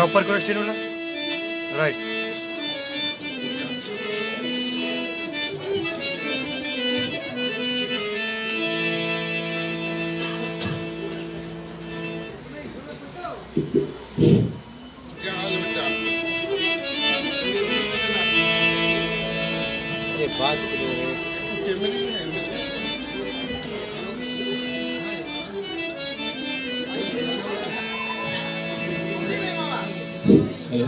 Proper करो steel right. ये बात हेलो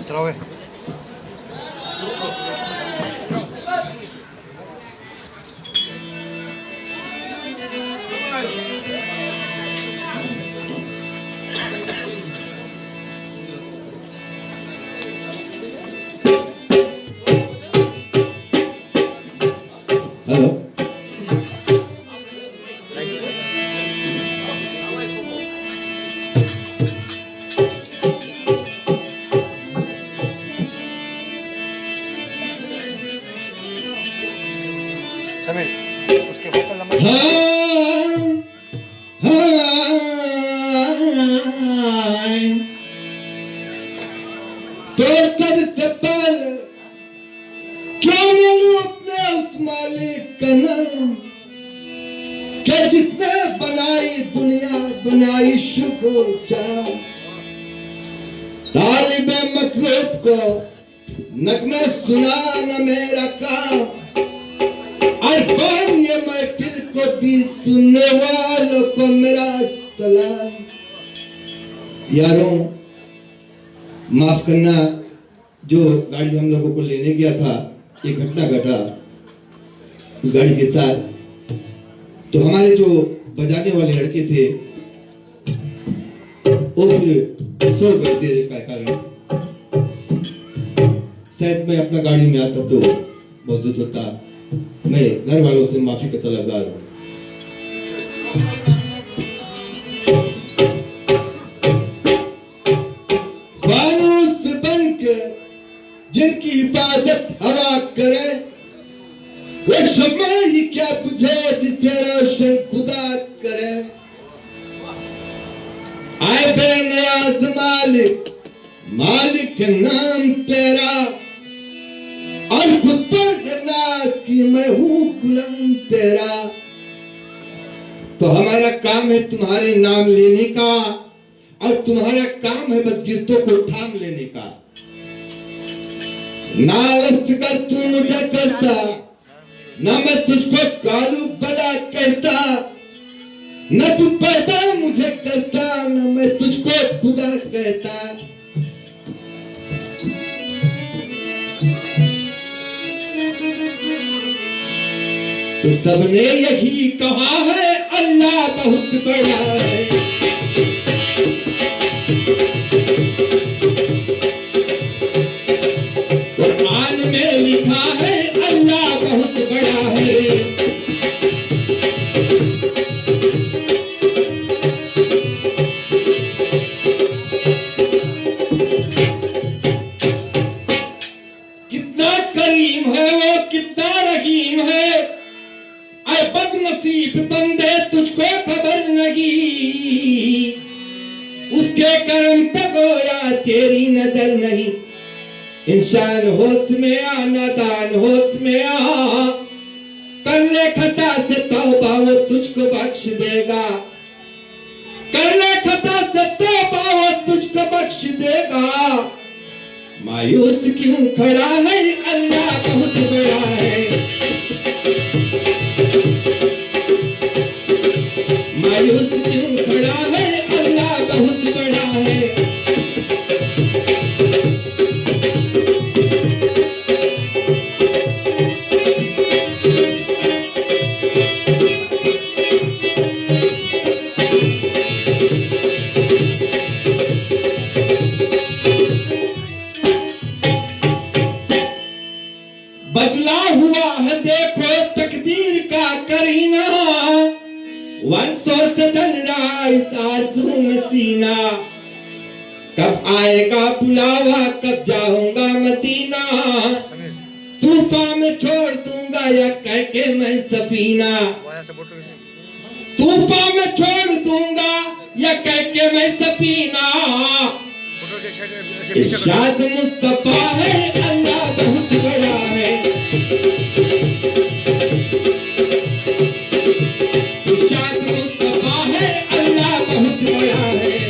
चलो वे हेलो समीर उसके वोकल नंबर तो सबसे पहले क्यों न लूं अपने उस मालिक का नाम कि जिसने बनाई दुनिया बनाई शुक्र जाम। तालिबे मतलूब को नगमे सुना न मेरा काम, अरबान ये महफिल को दी सुनने वालों को मेरा सलाम। यारों माफ करना, जो गाड़ी हम लोगों को लेने गया था ये घटना घटा गाड़ी के साथ। तो हमारे जो बजाने वाले लड़के थे वो फिर सो गए देर का कारण। शायद मैं अपना गाड़ी में आता तो मौजूद होता। मैं घर वालों से माफी का तलबगार हूँ। फानूस बन के जिनकी हिफाजत हवा करे, वो शम्मा ही क्या बुझे जिसे रोशन खुदा करे। आए बेनियाज मालिक, मालिक नाम तेरा, और खुद पर नाज की मैं हूँ गुलाम तेरा। तो हमारा काम है तुम्हारे नाम लेने का, और तुम्हारा काम है बस गिरतों को थाम लेने का। नालस्त कर तू मुझे करता, ना मैं तुझको कालू बला कहता, न तू पैदा मुझे करता, न मैं तुझको खुदा कहता। तो सबने यही कहा है अल्लाह बहुत बड़ा है। कुरान में लिखा है अल्लाह बहुत बड़ा है। कितना करीम है वो, कितना रहीम है। ऐ बदनसीब बंदे तुझको खबर नहीं, उसके करम पे गोया तेरी नजर नहीं। इंसान होश में आ, नादान होश में आ, कर ले खता से तौबा वो तुझको बख्श देगा। कर ले खता से तौबा वो तुझको बख्श देगा। मायूस क्यों खड़ा है अल्लाह बहुत बड़ा है। मायूस क्यों खड़ा है अल्लाह बहुत बड़ा है। हुआ है देखो तकदीर का करीना, वर्षों से जल रहा इस आरज़ू में सीना, कब आएगा बुलावा कब जाऊंगा मदीना, समीर तूफान में छोड़ दूंगा या कह के मैं सफीना, वहाँ से फोटो खींचनी। तूफान में छोड़ दूंगा या कह के मैं सफीना। फोटो के एक साइड में ऐसे पीछे कर। इरशाद मुस्तफा है अल्लाह बहुत बड़ा है, इरशाद मुस्तफा है अल्लाह बहुत बड़ा है।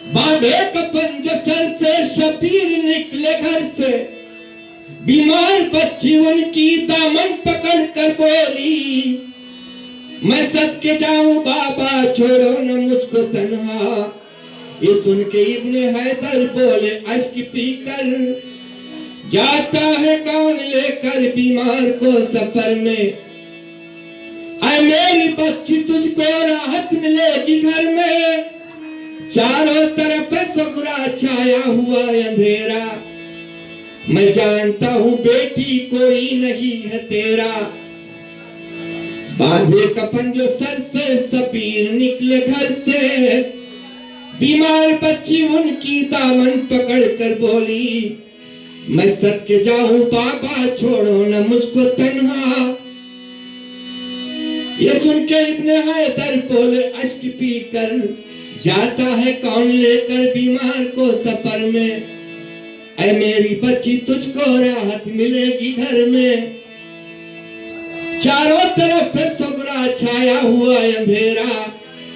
बांधे कफन जो सर से शबीर निकले घर से, बीमार बच्ची उनकी दामन पकड़ कर बोली, मैं सदके जाऊं बाबा छोड़ो न मुझको तन्हा। ये सुन के इब्ने हैदर बोले अश्क पीकर, जाता है कौन लेकर बीमार को सफर में, ऐ मेरी बच्ची तुझको राहत मिलेगी घर में, चारों तरफ सगुरा छाया हुआ अंधेरा, मैं जानता हूँ बेटी कोई नहीं है तेरा। बांधे कफन जो सर से शबीर निकले घर से, बीमार बच्ची उनकी दामन पकड़ कर बोली, मैं सदके जाऊं बाबा छोड़ो न मुझको तन्हा। ये सुन के इब्ने हैदर बोले अश्क पी कर, जाता है कौन लेकर बीमार को सफर में, ऐ मेरी बच्ची तुझको राहत मिलेगी घर में, चारों तरफ सगुरा छाया हुआ अंधेरा,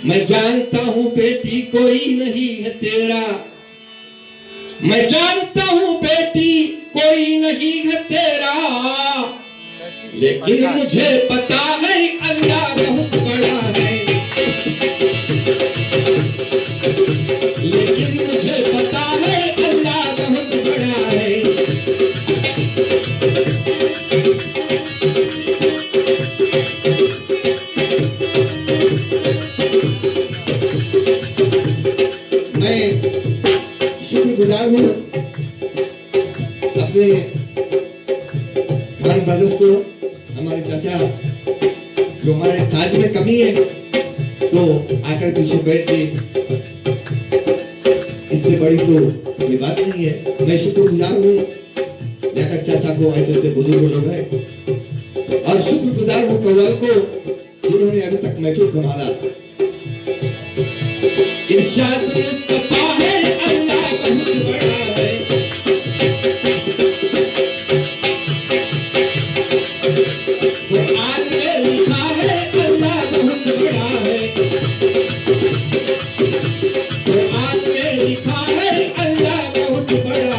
मैं जानता हूँ बेटी कोई नहीं है तेरा, मैं जानता हूँ बेटी कोई नहीं है तेरा, लेकिन मुझे पता है अल्लाह बहुत बड़ा है, लेकिन मुझे पता है अल्लाह बहुत बड़ा है। मैं शुक्रगुजार हूँ अपने भाई ब्रदर्स को, हमारे चाचा जो हमारे साज में कमी है तो आकर पीछे बैठ के, इससे बड़ी तो ये बात नहीं है। मैं शुक्रगुजार हूँ लेकर चाचा को, ऐसे ऐसे बुजुर्ग लोग हैं, और शुक्रगुजार हूँ कव्वाल को जिन्होंने अभी तक महफिल संभाला। इरशाद मुस्तफा है अल्लाह बहुत बड़ा है, कुरान में लिखा है अल्लाह बहुत बड़ा है, कुरान में लिखा है अल्लाह बहुत बड़ा।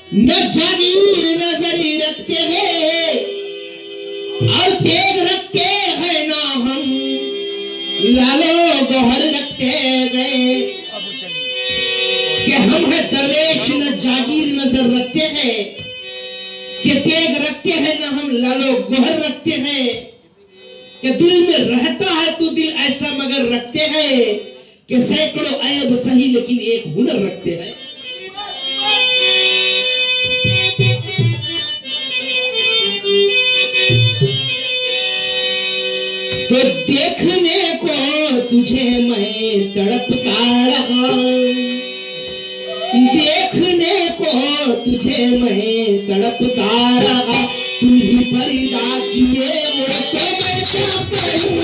न जागीर नजरी रखते हैं और तेग रखते हैं ना हम लालो गहर रखते गए कि हम है दरवेश न जागीर नजर रखते हैं कि तेग रखते हैं ना हम लालो गहर रखते हैं कि दिल में रहता है तो दिल ऐसा मगर रखते हैं कि सैकड़ों ऐब सही लेकिन एक हुनर रखते हैं। तो देखने को तुझे मैं तड़पता रहा, देखने को तुझे मैं तड़पता रहा, तुम ही पर्दा किए वो तो मैं क्या करूं।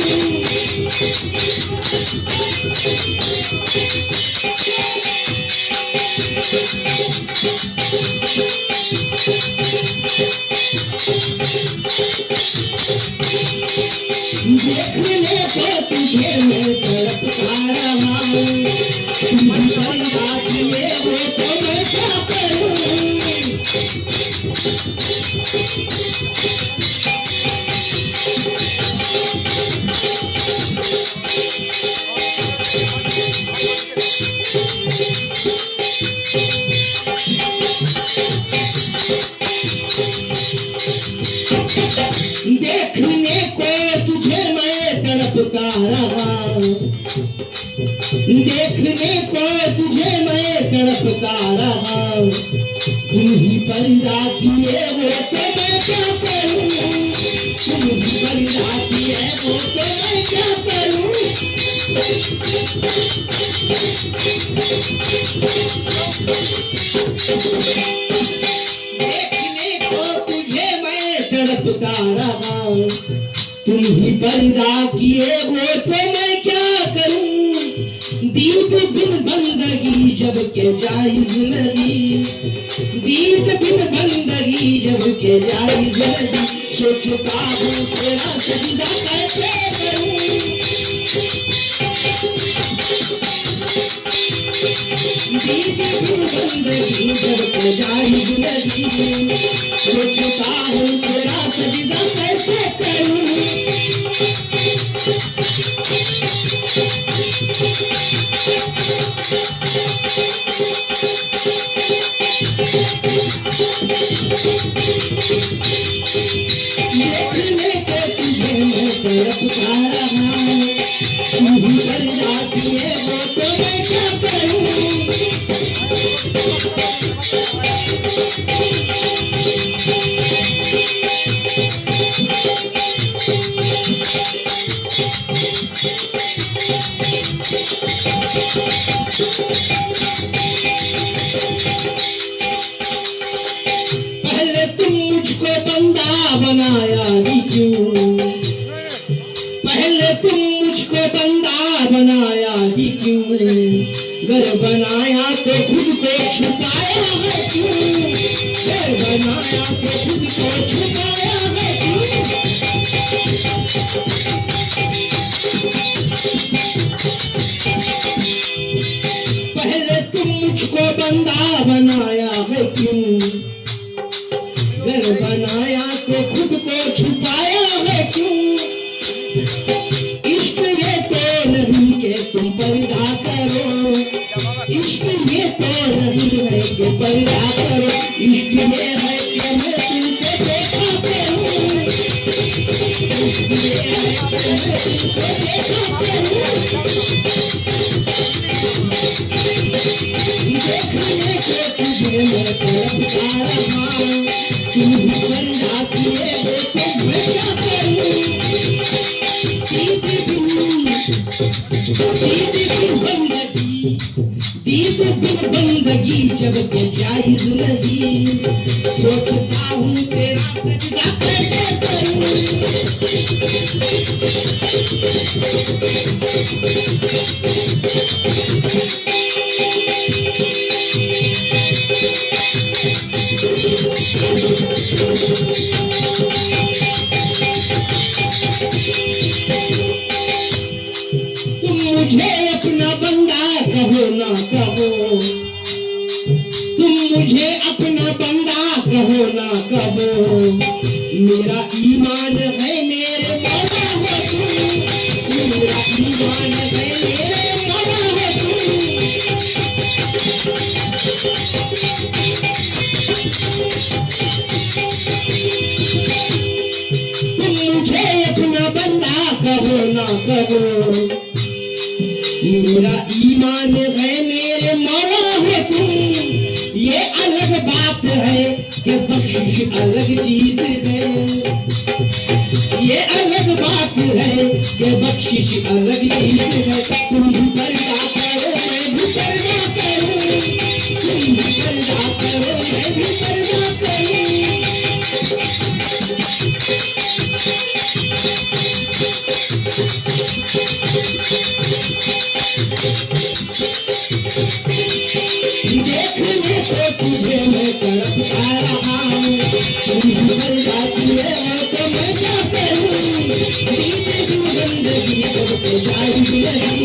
देखने को तुझे मैं तड़पता रहा, तुम ही पर्दा किए वो तो मैं क्या करूं। देखने को तुझे मैं तड़पता रहा, देखने को तुझे मैं तड़पता रहा, तुम ही पर्दा किए वो तो मैं क्या करूं, तुम ही पर्दा किए वो तो मैं क्या करूं। देखने को तुझे मैं तड़पता रहा, तुम ही पर्दा किए वो तो मैं क्या करूं। दीप बिन बंदगी जब के जायज नहीं, दीप बिन बंदगी जब के जायज नहीं, सोचता हूँ तेरा सजदा कैसे करूं। दीप बिन बंदगी जब के जायज नहीं, सोचता हूँ तेरा सजदा कैसे करूं। देखने को तुझे मैं तड़पता रहा, तुम ही पर्दा किए वो तो मैं क्या करूं। पहले तुम मुझको बंदा बनाया ही क्यों, पहले तुम मुझको बंदा बनाया ही क्यों, घर बनाया तो खुद को छुपाया है क्यों, घर बनाया तो खुद को छुपाया है क्यों। पहले तुम मुझको बंदा बनाया है क्यों, घर बनाया तो खुद को छुपाया है क्यों। इश्क ये तो नहीं के तुम पर्दा करो, इश्क ये तो नहीं है कि पर्दा करो, इश्क ये है कि मैं तुमको देखा करूं, इश्क ये है कि मैं तुमको देखा करूं। देखने को तुझे मैं तड़पता रहा, तुम ही पर्दा किए वो तो मैं क्या करूं। दीप बिन बंदगी जब के जायज नहीं, सोचता हूँ तेरा सजदा कैसे करूं। तुम मुझे अपना बंदा कहो ना कहो, तुम मुझे अपना बंदा कहो ना कहो, मेरा ईमान है मेरे मौला हो तुम, मेरा ईमान है मेरे मौला हो तुम। तुम मुझे अपना बंदा कहो ना कहो, मेरा ईमान है मेरे मौला हो तुम। ये अलग बात है कि बख्शिश अलग चीज है, ये अलग बात है ये बख्शिश अलग चीज है। तुम भी पर्दा करो मैं भी पर्दा करूं, तुम भी पर्दा करो मैं भी पर्दा करूं। देखने को तुझे मैं तड़पता रहा हूँ, तुम भी पर्दा किए हो तो मैं क्या करूं। जीते तू जिंदगी जब तो जाएगी लगी,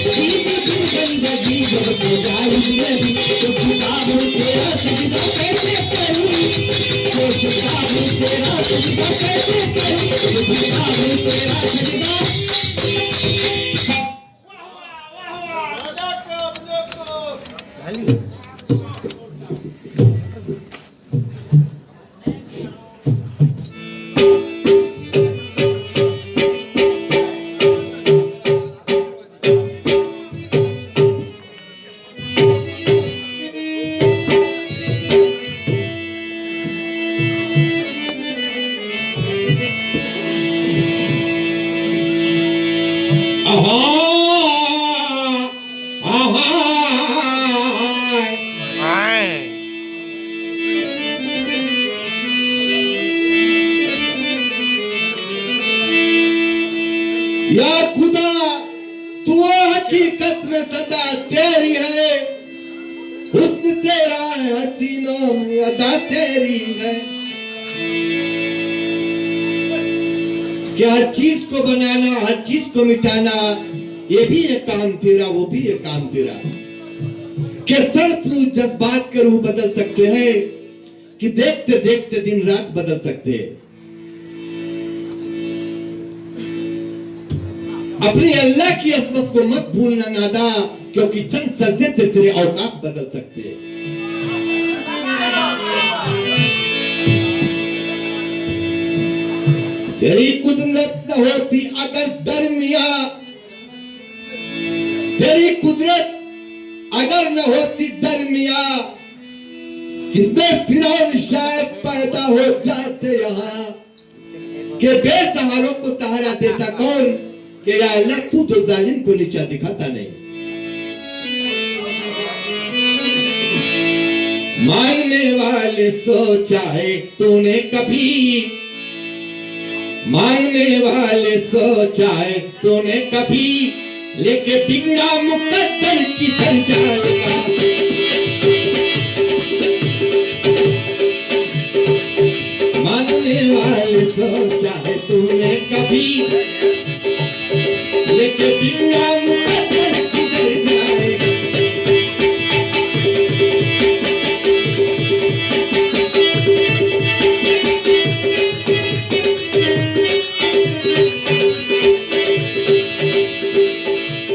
जीते तू जिंदगी जब तो जाएगी लगी। तो झुका हूँ तेरा सजदा कैसे करूं, तो झुका हूँ तेरा सजदा कैसे करूं, तो झुका हूँ तेरा सजदा। या खुदा तू हकीकत में सदा तेरी है, हुस्न तेरा है हसीनों में अदा तेरी है। कि हर चीज को बनाना, हर चीज को मिटाना, ये भी एक काम तेरा, वो भी एक काम तेरा। कि सर्फ रूह जज्बात के रूह बदल सकते हैं, कि देखते देखते दिन रात बदल सकते हैं। अपने अल्लाह की असमत को मत भूलना नादा, क्योंकि चंद सजदे से तेरे औकात बदल सकते हैं। तेरी कुदरत न होती अगर दरमिया, तेरी कुदरत अगर न होती दरमिया, कितने फिरौन शायद पैदा हो जाते यहाँ। के बेसहारों को सहारा देता कौन, कि या अल्लाह तू तो जालिम को नीचा दिखाता नहीं। मांगने वाले सोचा है तूने कभी, मांगने वाले सोचा है तूने कभी, लेके बिगड़ा मुकद्दर किधर जाएगा। मांगने वाले सोचा है तूने कभी, लेके बिगड़ा मुकद्दर किधर जाएगा।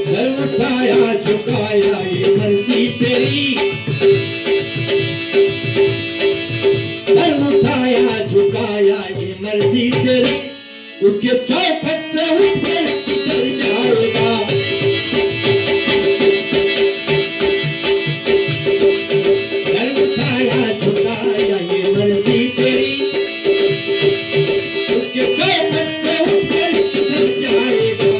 सर उठाया झुकाया ये मर्जी तेरी, सर उठाया झुकाया ये मर्जी तेरी, उसके चौखट से उठकर किधर जाएगा। सर उठाया झुकाया ये मर्जी तेरी, उसके चौखट से उठकर किधर जाएगा।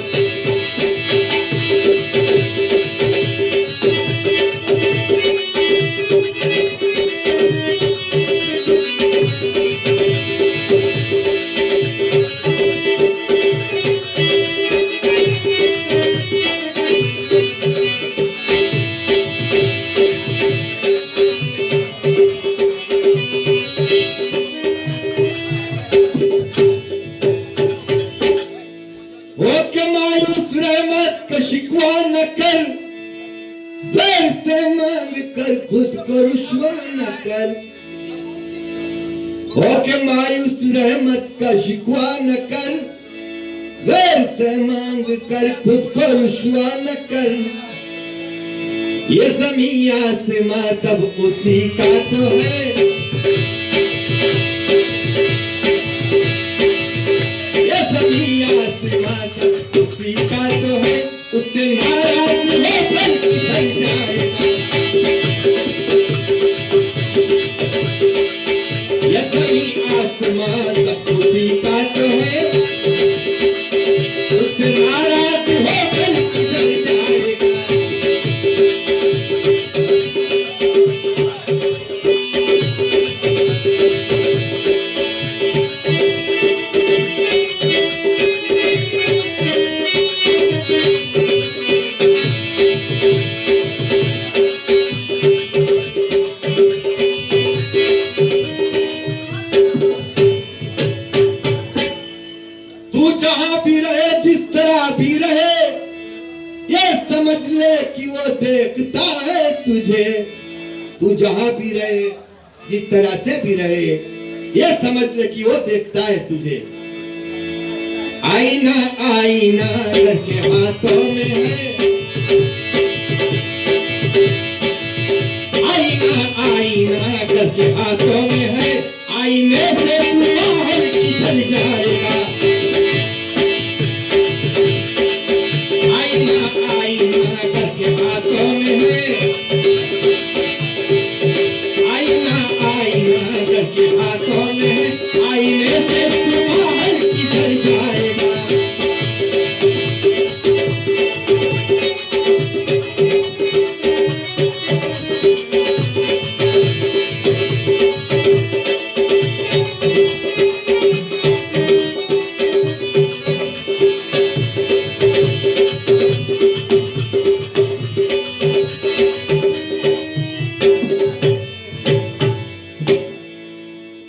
खुद को रुस्वा न कर, होके मायूस रहमत का शिकवा न कर, गैर से मांग कर खुद को रुस्वा न कर। ये ज़मीन आसमां सब उसी का तो है, ये ज़मीन आसमां सब उसी का तो है, उससे नाराज होकर किधर जाएगा। ये ज़मीन आसमां सब उसी का तो है, उससे भी रहे ये समझ ले कि वो देखता है तुझे। तू जहां भी रहे जिस तरह से भी रहे ये समझ ले कि वो देखता है तुझे। आईना आईना करके हाथों में है, आईना आईना करके हाथों में है, आईने से तू बाहर किधर जाएगा। आईना आईना करके हाथों में है, आईना आईना करके हाथों में है, आईने से तू बाहर किधर जाएगा।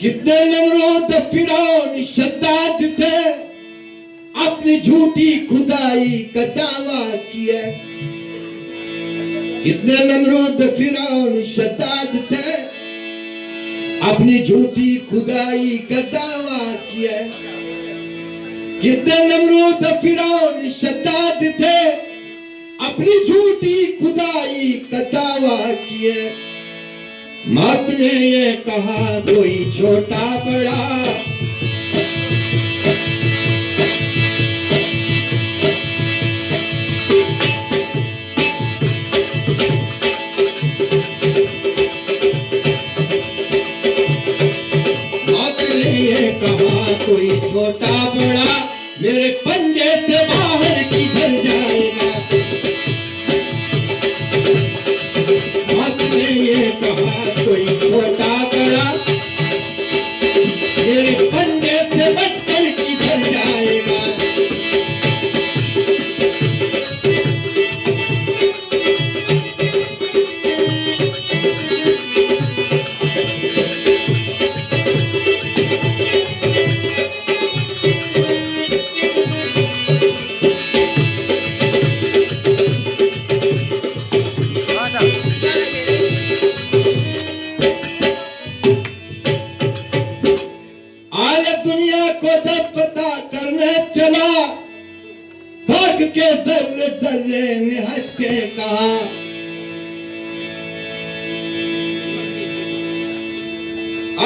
कितने नमरूद फिरौन शद्दाद थे अपनी झूठी खुदाई का दावा किया। कितने नमरूद फिरौन शद्दाद थे अपनी झूठी खुदाई का दावा किया। कितने नमरूद फिरौन शद्दाद थे अपनी झूठी खुदाई का दावा किए। मौत ने ये कहा कोई छोटा बड़ा, मौत ने ये कहा कोई छोटा बड़ा मेरे पंजे से बाहर किधर जाएगा। मौत ने ये कहा कोई छोटा बड़ा मेरे पंजे से बचकर किधर जाएगा। आल दुनिया को जब पता करने चला भाग के जर्रे जर्रे में हंस के कहा।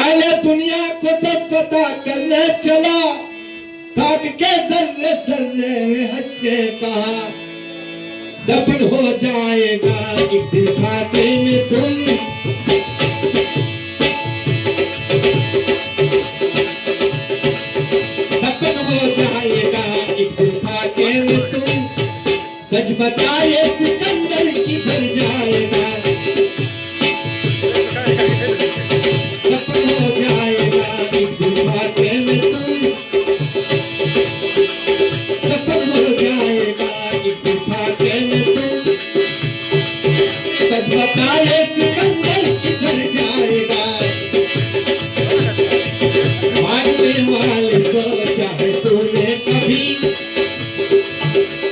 आल दुनिया को जब पता करने चला भाग के जर्रे जर्रे में हंस के कहा। दफन हो जाएगा एक दिन खाते में तुम, दफन हो जाएगा एक दिन खाके में तुम। सच बताए सिकंदर किधर जाएगा। दफन हो जाएगा एक दिन खाके में तुम, दफन हो जाएगा एक दिन खाके में तुम। सच बताए सिकंदर किधर जाएगा। मारने वाले को चाहे तूने कभी,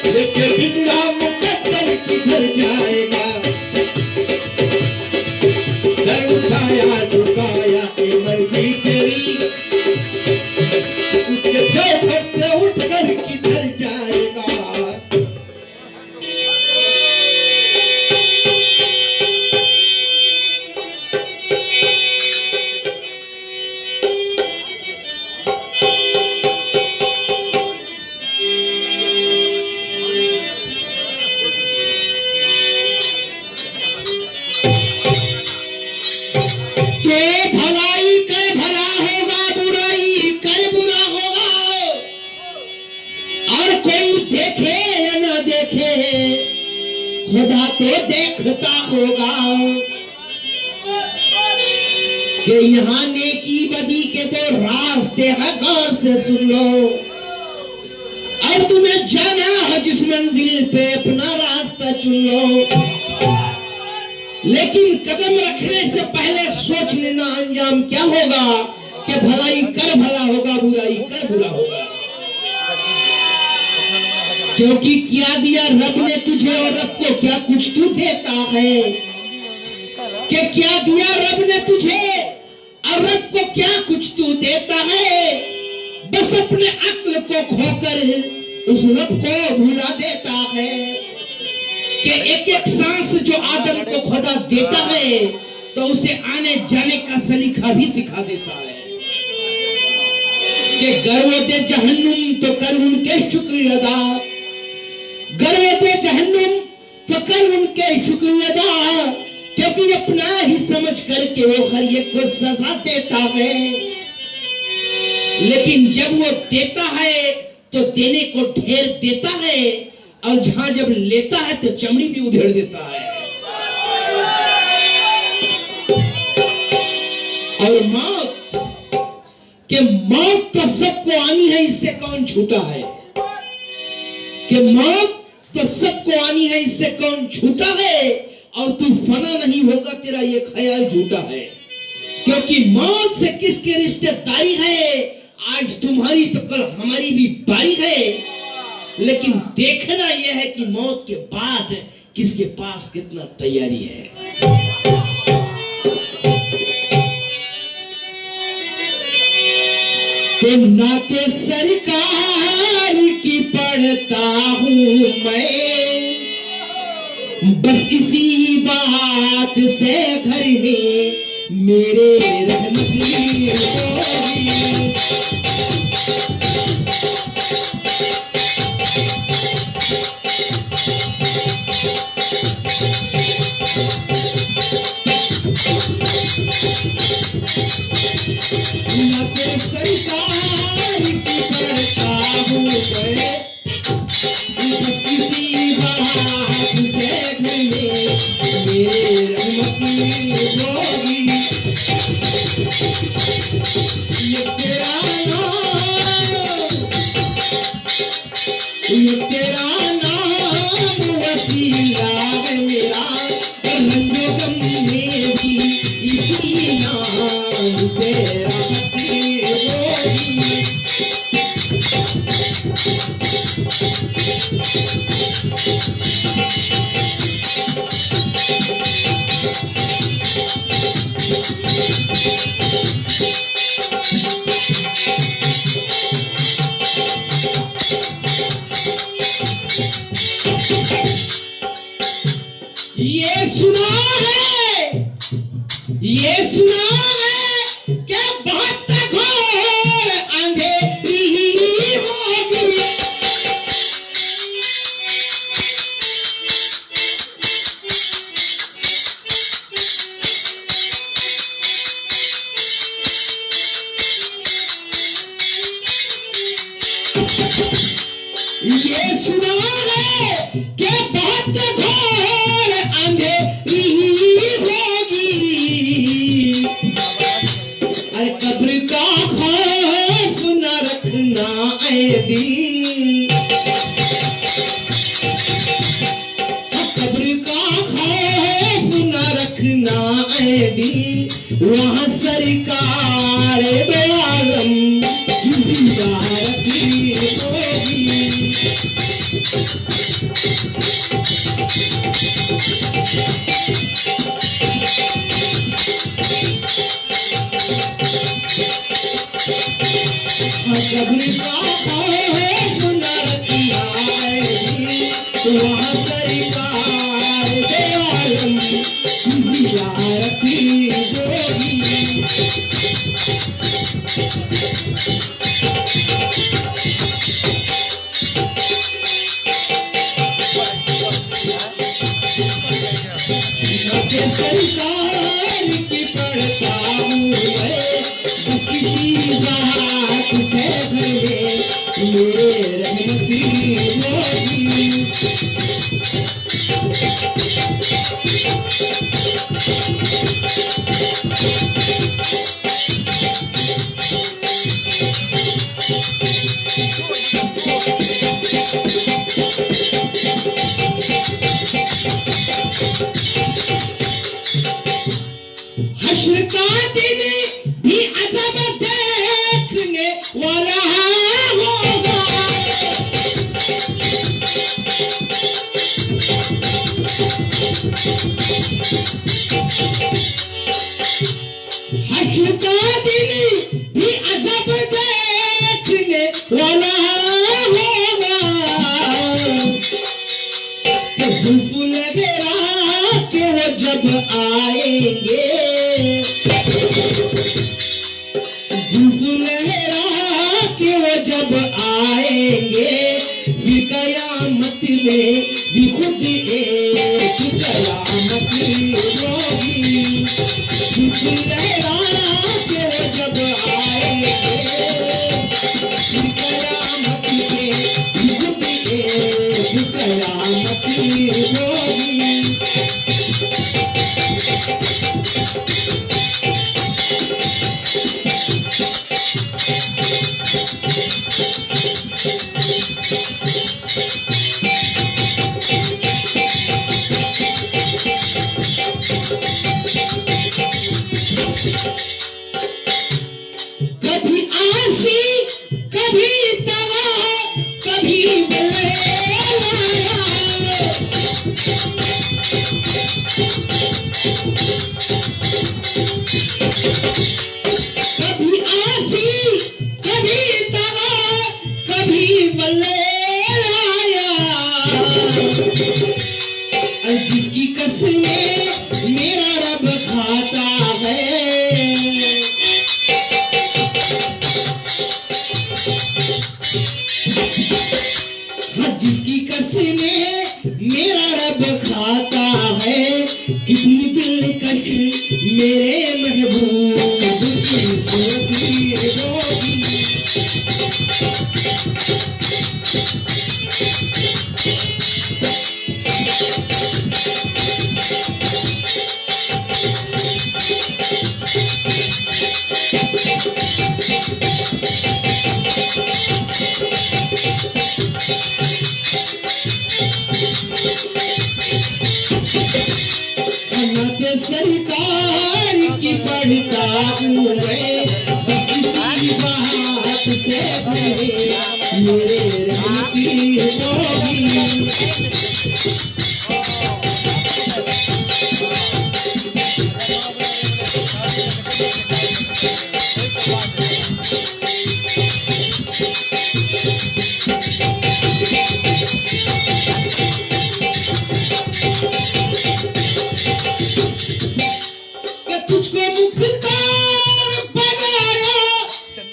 लेकिन बिगड़ा मुकद्दर किधर जाएगा। सर उठाया झुकाया ये मर्जी तेरी, उसके चौखट से उठकर किधर जाएगा। खुदा तो देखता होगा कि यहाँ नेकी बदी के तो रास्ते हैं, गौर से सुन लो। अब तुम्हें जाना है जिस मंजिल पे अपना रास्ता चुन लो, लेकिन कदम रखने से पहले सोच लेना अंजाम क्या होगा, कि भलाई कर भला होगा बुराई कर बुरा होगा। क्योंकि क्या दिया रब ने तुझे और रब को क्या कुछ तू देता है। कि क्या दिया रब ने तुझे और रब को क्या कुछ तू देता है। बस अपने अक्ल को खोकर उस रब को भुला देता है। कि एक एक सांस जो आदम को खुदा देता है तो उसे आने जाने का सलीका भी सिखा देता है। कि गर्व दे जहन्नुम तो कर उनके शुक्र अदा, गर्व दे जहन्नुम तो कर उनके शुक्र अदा। क्योंकि अपना ही समझ करके वो हर एक को सजा देता है। लेकिन जब वो देता है तो देने को ढेर देता है, और जहां जब लेता है तो चमड़ी भी उधेड़ देता है। और मौत कि मौत तो सबको आनी है, इससे कौन छूटा है। कि मौत तो सबको आनी है, इससे कौन छूटा है। और तू फना नहीं होगा, तेरा ये ख्याल झूठा है। क्योंकि मौत से किसकी रिश्तेदारी है, आज तुम्हारी तो कल हमारी भी बारी है। लेकिन देखना यह है कि मौत के बाद किसके पास कितना तैयारी है। तो नाते सरकार की पढ़ता हूं मैं, बस इसी बात से घर में मेरे रहमती होगी। नाते सरकार की पढ़ता हूँ मैं, बस इसी बात से घर में मेरे रहमती होगी। ये तेरा नाम वसीला है मेरा, रंगो गम में भी इसी नाम से रहमती होगी। ये सुना है क्या बहुत घोर अंधेरी होगी। ये सुना है क्या बहुत घोर अंधेरी होगी। अरे कब्र का खौफ न रखना ऐ दिल, कब्र का खौफ न रखना ऐ दिल। वहाँ सरकार दो आलम जिंदारत होगी। कब्र का खौफ न रखना ऐ दिल, वहाँ सरकार दो आलम जिंदारत होगी। सरकार की पढ़ता हूँ मैं, बस किसी बात से घर में मेरे रहमती होगी। हश्र का दिन भी अजब देखने वाला होगा। हशका दिन भी अजब देखने वाला होगा, जुल्फ लगेरा के वो जब आएंगे, जुल्फ लगेरा के वो जब आएंगे, फिर कयामत में भी खुद एक कयामत होगी। जुल्फ लगेरा के वो जब आएंगे, फिर कयामत में भी खुद एक कयामत होगी। कभी आसी कभी तवा कभी कभी आसी कभी तवा कभी बल्लाया, जिसकी कसमें मेरा रब खाता है, जिसकी कसमें मेरा रब खाता है, कितनी दिलकश मेरे महबूब की सूरती होगी। सरकार की पढ़ता हूँ मैं, बस इसी बात से मेरे रहती होगी। तुझको मुख्तार बनाया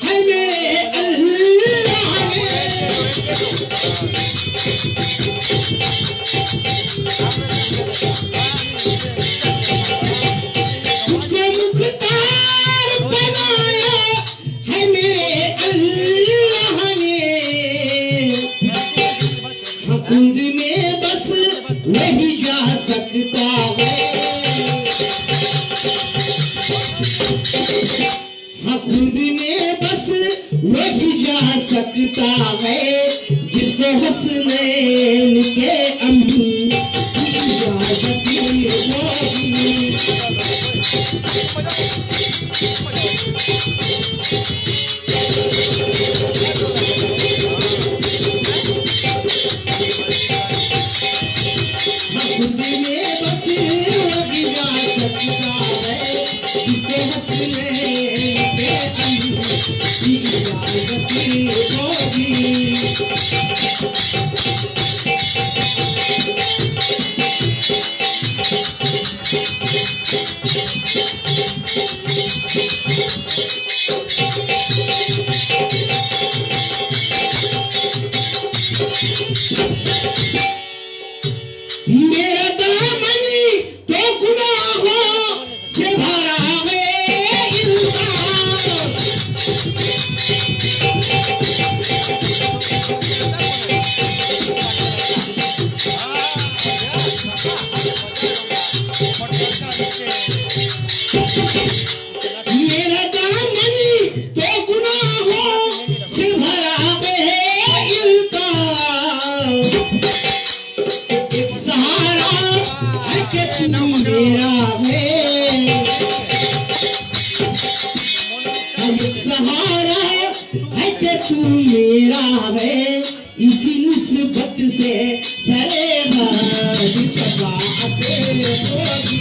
है मेरे अल्लाह ने, तुझको मुख्तार बनाया है मेरे अल्लाह ने, खुद में बस वही जा सकता है, खुद में बस वही जा सकता है, जिसको हसनैन के अम्मी इजाजत होगी। खुद में बस वही जा सकता है, जिसको हसनैन के अम्मी इजाजत होगी। मेरा दामन तो गुनाहों से भरा है इंसान, मेरा दामन तो गुनाहों से भरा है इंसान, एक सहारा है कि तू मेरा है, एक सहारा है कि तू मेरा है, इसी निस्बत से सरे हाथ शफाअत होगी।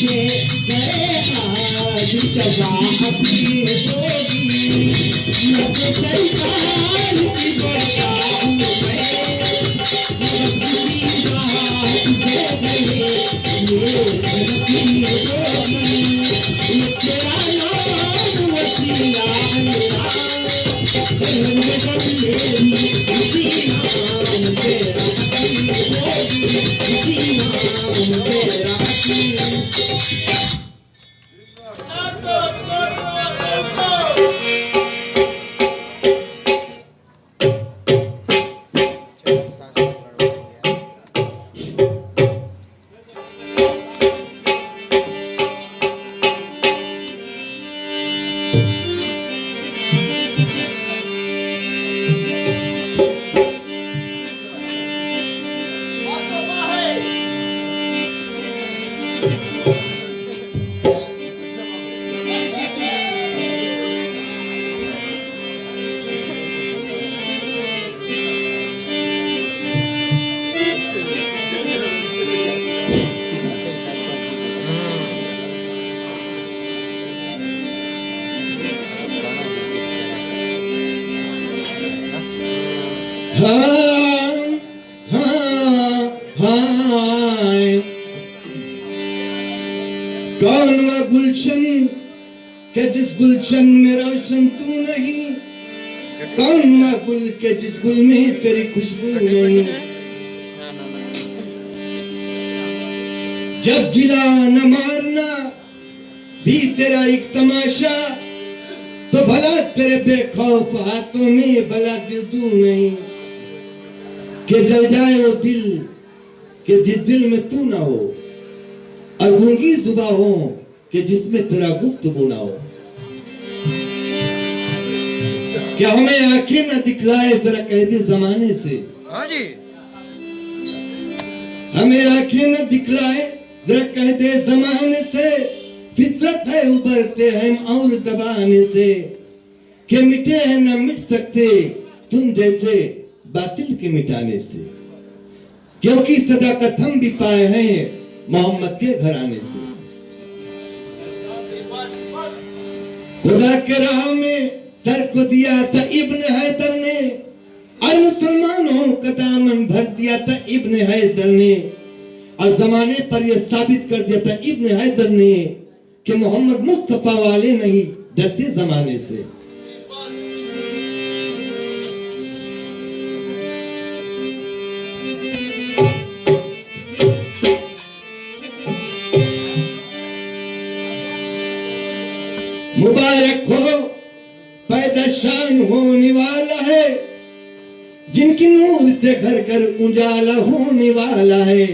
लिए करे आज शफाअत की होगी। मैं तो सरकार की बरसात में अपनी बात से गए ये तरक्की होगी। तेरा नाम वसीला अल्लाह मेरी इसी नाम तेरा होगी, इसी नाम तेरा कौन वह गुलशन के जिस गुलशन में रोशन तू नहीं, कौन वह गुल के जिस गुल में तेरी खुशबू नहीं। जब जिला न मारना भी तेरा एक तमाशा, तो भला तेरे बेखौफ हाथों में भला दिल तू नहीं। कि जल जाए वो दिल कि जिस दिल में तू ना हो, और गूंगी जुबा हो कि जिसमें तेरा गुफ्तगू ना हो। क्या हमें आंखें न दिखलाए जरा कह दे जमाने से। हाँ जी। हमें आंखें न दिखलाए जरा कह दे जमाने से। फितरत है उभरते हैं और दबाने से, कि मिटे हैं न मिट सकते तुम जैसे बातिल के मिटाने से। क्योंकि सदाकत हम भी पाए हैं मोहम्मद के घराने से। खुदा के राह में सर को दिया था इब्न हैदर ने, और मुसलमानों का दामन भर दिया था इब्न हैदर ने। और जमाने पर यह साबित कर दिया था इब्न हैदर ने कि मोहम्मद मुस्तफा वाले नहीं डरते जमाने से। मुबारक हो पैदा शान होने वाला है, जिनकी नूर से घर घर उजाला होने वाला है।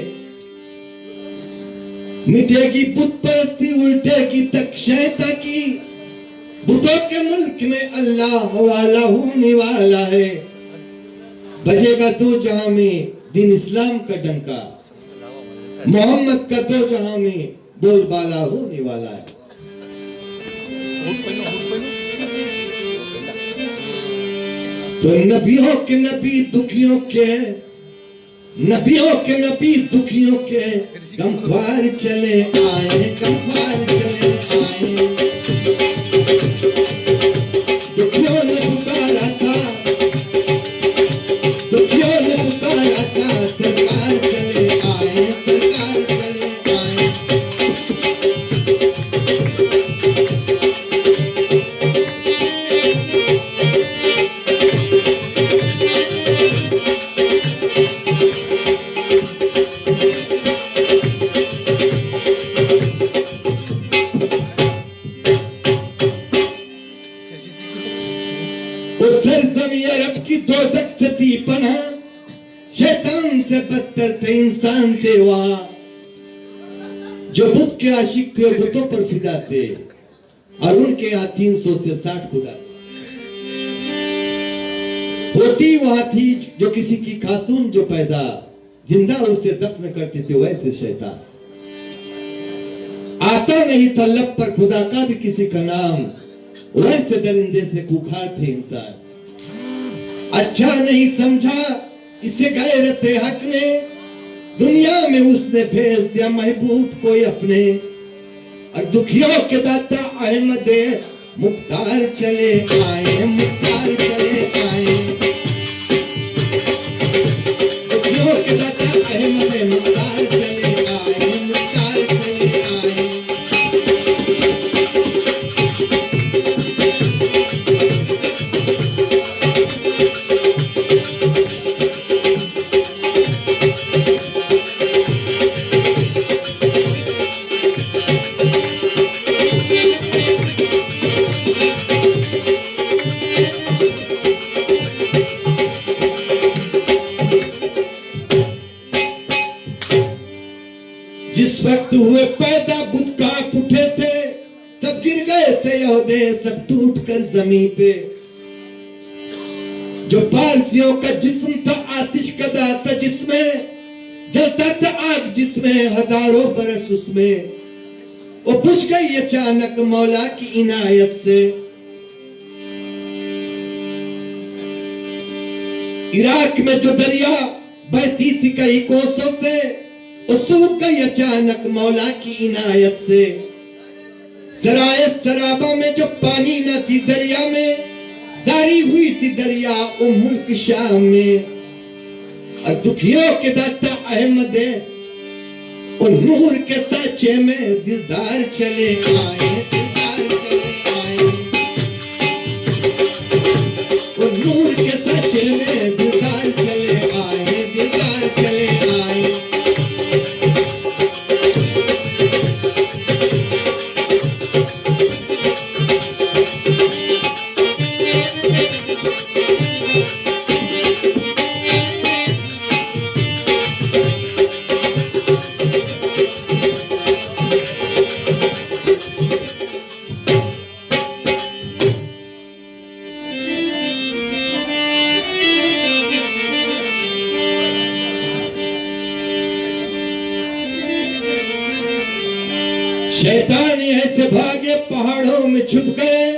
मिटेगी बुत परस्ती उल्टेगी तकशैता की, बुतों के मुल्क में अल्लाह वाला होने वाला है। बजेगा दो जहां में दिन इस्लाम का डंका, मोहम्मद का दो जहां में बोलबाला होने वाला है। तो नबियों के नबी दुखियों के, नबियों के नबी दुखियों के गमख्वार चले आए, गमख्वार चले आए। दुखियों ने पुकारा था, दुखियों ने पुकारा था, सरकार चले आए, सरकार चले आए। अरब की दोजख से थी पनाह, शैतान से बदतर थे इंसान थे वहां। जो बुत के आशिक थे बुतों पर फिदा थे, और उनके यहाँ 300 से 60 खुदा होती वहां थी जो किसी की खातून जो पैदा जिंदा उसे दफन करते थे वैसे शैतान। आता नहीं था लब पर खुदा का भी किसी का नाम, वैसे दरिंदे से खुखार थे इंसान। अच्छा नहीं समझा इसे गैरत हक ने, दुनिया में उसने भेज दिया महबूब कोई अपने। और दुखियों के दाता अहमद मुख्तार चले आए, मुख्तार चले आए। दुखियों के दाता अहमद मुख्तार चले आए, मुख्तार चले आए। जिस वक्त हुए पैदा बुत कांप उठे थे, सब गिर गए थे यहूदे, सब टूट कर जमीन पे। जो पारसियों का जिस्म था आतिश कदा था, जिसमें जलता था आग, जिसमें हजारों बरस उसमें वो बुझ गई अचानक मौला की इनायत से। इराक में जो दरिया बहती थी कई कोसों से, वो सूख गई अचानक मौला की इनायत से। सराय सराबा में जो पानी न थी दरिया में, जारी हुई थी दरिया वो मुल्क शाम में। और दुखियों के दाता अहमद और नूर के साचे में दिलदार चले आए, दिलदार चले आए। और नूर के साचे में दिलदार चले आए, दिलदार चले आए। शैतान ऐसे भागे पहाड़ों में छुप गए,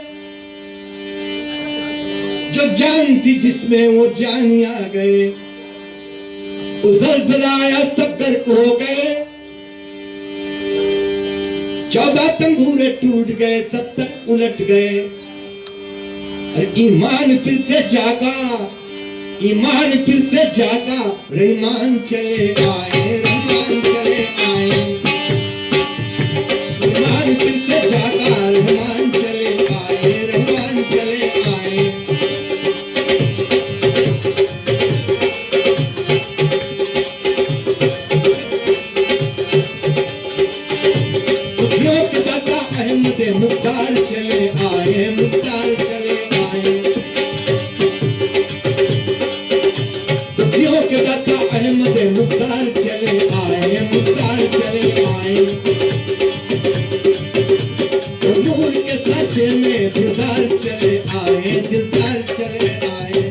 जो जान थी जिसमें वो जानी आ गए। जलजलाया सब गर्क हो गए, 14 तंबूरे टूट गए, सब तक उलट गए। और ईमान फिर से जागा, ईमान फिर से जागा, रहमान चले आए, रहमान चले आए। रहमान फिर से जागा, रहमान चले आए, रहमान चले आए। दुखियों के दाता अहमद मुख्तार चले आए, मुख्तार चले आए। दुखियों के दाता अहमद मुख्तार चले आए, मुख्तार चले आए। नूर के साचे में दिलदार चले आए, दिलदार चले आए।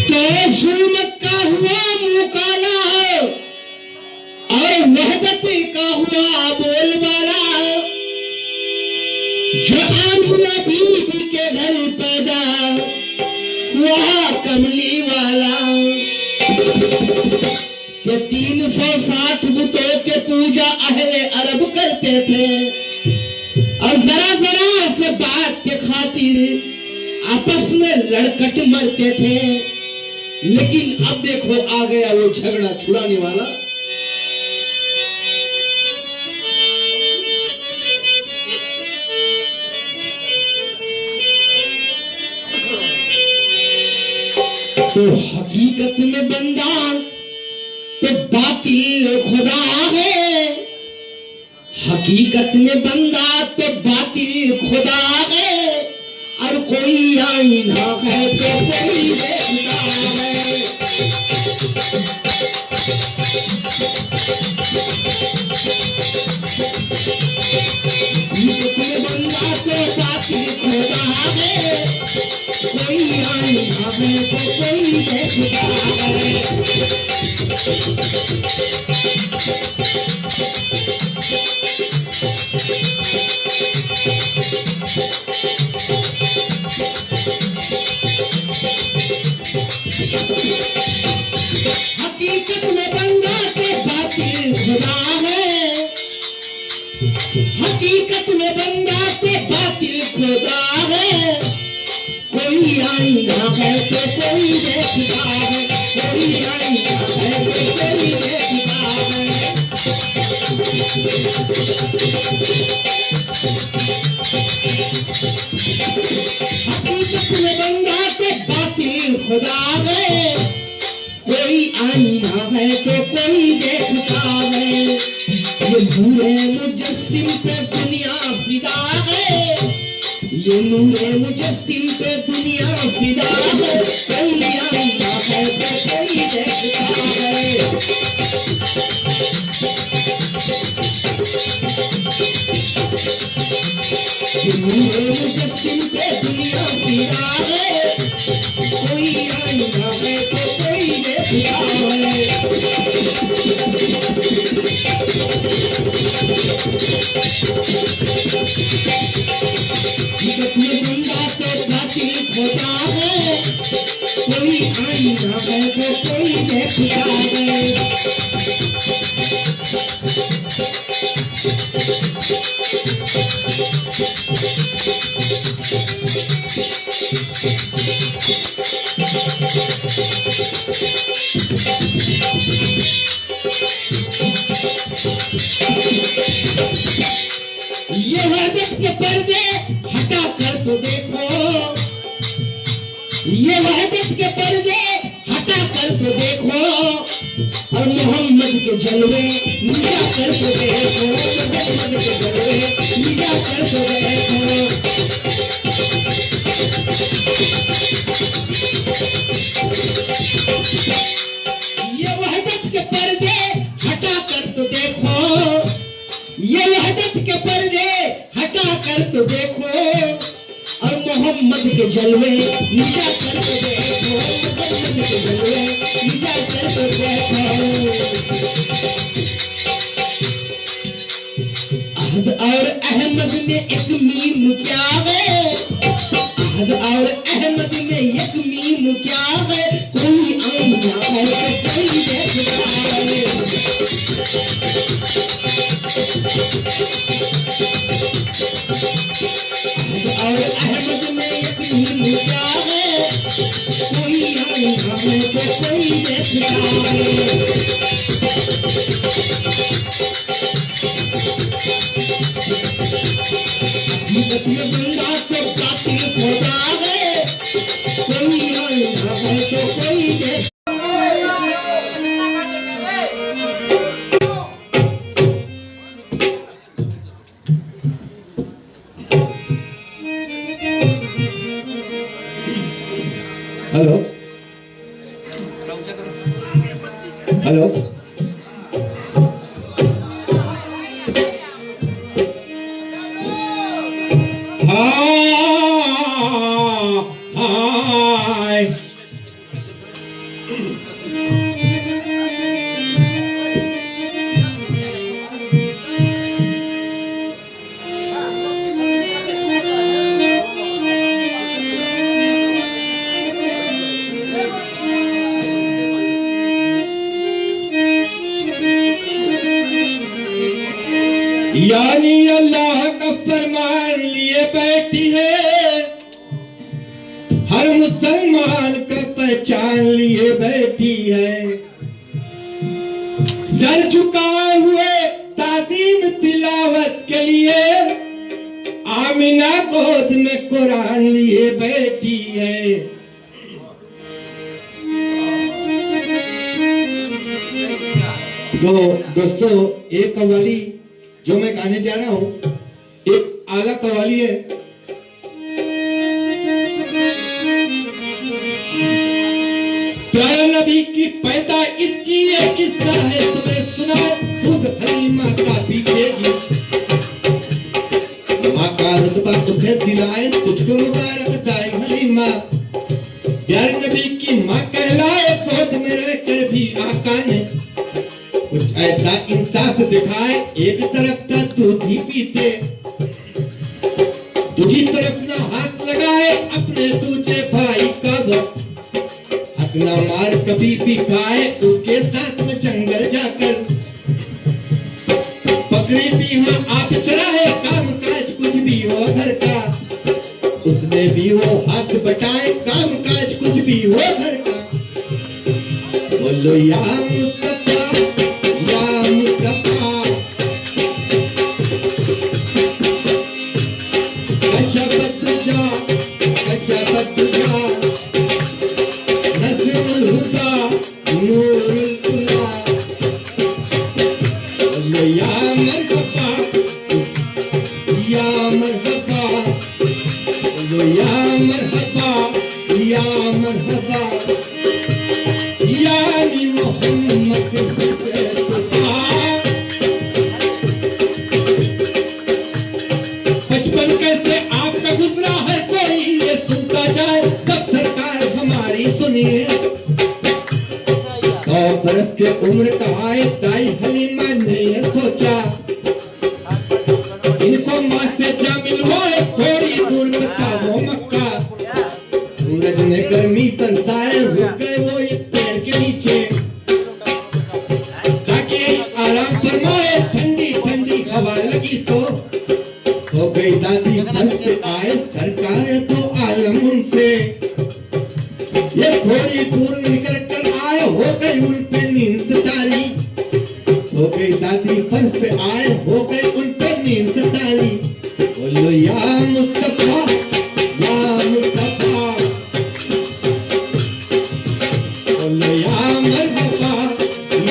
तो जुल्मत का हुआ मुंह काला और वहदत का हुआ बोलबाला। जो आमिना बीबी के घर पैदा हुआ कमली वाला, के 360 बुतों के पूजा अहले अरब करते थे, और जरा जरा से बात के खातिर आपस में लड़कट मरते थे। लेकिन अब देखो आ गया वो झगड़ा छुड़ाने वाला। तो हकीकत में बंदा तो बातिल खुदा है, हकीकत में बंदा तो बातिल खुदा है, और कोई आईना है तो कोई देखता है। हकीकत में बंदा के बातिल खुदा है, हकीकत में बंदा के बातिल खुदा है। कोई आईना है तो कोई देखता है, कोई आईना है तो कोई देखता है। हकीकत में बंदा के बातिल खुदा है, कोई आईना है तो कोई देखता है। ये नूरे मुजस्सिम पे दुनिया फिदा है, ये नूरे मुजस्सिम पे दुनिया फिदा है। कोई आईना है तो कोई देखता है। ये नूरे मुजस्सिम पे दुनिया फिदा है, कोई आईना है तो कोई देखता है। हकीकत में बंदा तो बातिल खुदा है, कोई आईना है तो कोई देखता है। ये वहदत के पर्दे हटा कर तो देखो, ये वहदत के पर्दे हटा कर तो देखो, और मोहम्मद के जलवे मिटा कर तो देखो, मोहम्मद के जलवे मिटा कर तो देखो। ये वहदत के पर्दे हटा कर तो देखो, ये वहदत के पर्दे हटा कर तो देखो, और मोहम्मद के जलवे मिटा कर तो देखो, मोहम्मद के जलवे मिटा कर तो देखो। अहद और अहमद में एक मीम क्या है, अहद और अहमद में एक मीम क्या है। कोई आईना है तो कोई देखता है। और अहमद में एक मीम क्या है, कोई आईना है तो कोई देखता है। हकीकत में बंदा तो बातिल खुदा है, कोई आईना है तो कोई देखता है। हेलो हेलो हाय यानी अल्लाह का फरमान लिए बैठी है, हर मुसलमान का पहचान लिए बैठी है। सर झुकाए हुए ताज़ीम तिलावत के लिए, आमिना गोद में कुरान लिए बैठी है। तो दोस्तों, एक कव्वाली जो मैं गाने जा रहा हूं, एक आला कव्वाली है। प्यारे नबी की पैदा इसकी एक किस्सा है, तुम्हें सुना खुद हलीमा का पीछेगी। माँ का रुतबा तुम्हें दिलाए, तुझको मुबारक दाए हलीमा। प्यारे नबी की माँ कहलाए, गोद में रहकर भी आका ने कुछ ऐसा इंसाफ दिखाए, एक तरफ का दूध ही पीते, दूसरी तरफ ना हाथ लगाए अपने दूसरे भाई का वक्त, अपना मार कभी भी खाए उसके साथ में जंगल जाकर, बकरी भी हाँ आप चराए, काम काज कुछ भी हो घर का, उसमें भी हो हाथ बटाए, काम काज कुछ भी हो घर का। बोलो या मुस्तफा, या मुस्तफा, अच्छा बदजा, अच्छा बदजा, नज़्मुल हुदा, नूरुल हुदा। बोलो या मरहबा, या मरहबा, बोलो या मरहबा, या मरहबा, यानी मोहम्मद बचपन कैसे आपका गुजरा है कोई ये सुनता जाए, सब सरकार हमारी सुनिए। 100 बरस के उम्र का आए दाई हलीमा ने ये सोचा, इनको माँ से क्या मिलवाए, थोड़ी दूर बता वो मक्का। सूरज ने गर्मी बरसाए, रुक गए वो एक पेड़ के नीचे, ताकि आराम फरमाए, ठंडी ठंडी हवा लगी तो हो गई दादी फल से आए, सरकार तो आलम उनसे, ये थोड़ी दूर निकल कर आए, हो गई उन पे नींद सितारी, हो गई दादी फल पे आए, हो गई उन पे नींद सितारी। बोलो या मुस्तफा, या मुस्तफा, बोलो या मरहबा,